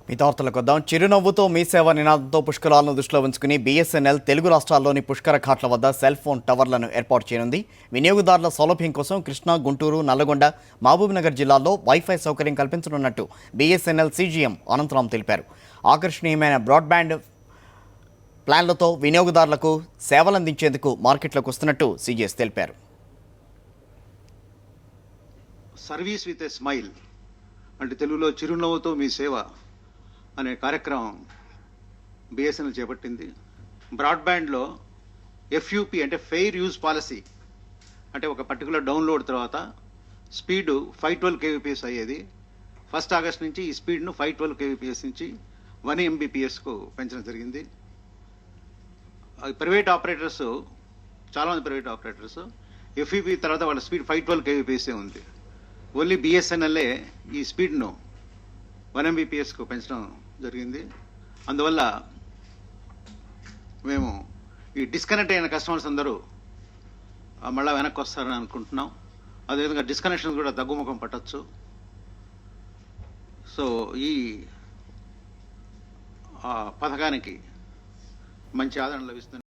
మితార్తలకు వద్దాం. చిరునవ్వుతో మీ సేవ నినాదంతో పుష్కరాలను దృష్టిలో ఉంచుకుని బీఎస్ఎన్ఎల్ తెలుగు రాష్ట్రాల్లోని పుష్కర ఘాట్ల వద్ద సెల్ ఫోన్ టవర్లను ఏర్పాటు చేయనుంది. వినియోగదారుల సౌలభ్యం కోసం కృష్ణా, గుంటూరు, నల్లగొండ, మహబూబ్నగర్ జిల్లాల్లో వైఫై సౌకర్యం కల్పించనున్నట్టు బీఎస్ఎన్ఎల్ సీజీఎం అనంతరాం తెలిపారు. ఆకర్షణీయమైన బ్రాడ్బ్యాండ్ ప్లాన్లతో వినియోగదారులకు సేవలందించేందుకు మార్కెట్లోకి వస్తున్నట్టు సీజీఎస్ తెలిపారు. సర్వీస్ విత్ ఎ స్మైల్ అంటే తెలుగులో చిరునవ్వుతో మీ సేవ అనే కార్యక్రమం బిఎస్ఎన్ఎల్ చేపట్టింది. బ్రాడ్బ్యాండ్లో ఎఫ్యూపీ అంటే ఫెయిర్ యూజ్ పాలసీ అంటే ఒక పర్టికులర్ డౌన్లోడ్ తర్వాత స్పీడు 512 kbps అయ్యేది. 1 ఆగస్ట్ నుంచి ఈ స్పీడ్ను 512 kbps నుంచి 1 mbpsకు పెంచడం జరిగింది. ప్రైవేట్ ఆపరేటర్స్ చాలామంది ప్రైవేట్ ఆపరేటర్స్ ఎఫ్యూపీ తర్వాత వాళ్ళ స్పీడ్ 512 kbps ఉంది. ఓన్లీ బిఎస్ఎన్ఎల్ఏ ఈ స్పీడ్ను 1 mbpsకు పెంచడం జరిగింది. అందువల్ల మేము ఈ డిస్కనెక్ట్ అయిన కస్టమర్స్ అందరూ మళ్ళీ వెనక్కి వస్తారని అనుకుంటున్నాం. అదేవిధంగా డిస్కనెక్షన్ కూడా తగ్గుముఖం పట్టచ్చు. సో ఈ పథకానికి మంచి ఆదరణ లభిస్తుంది.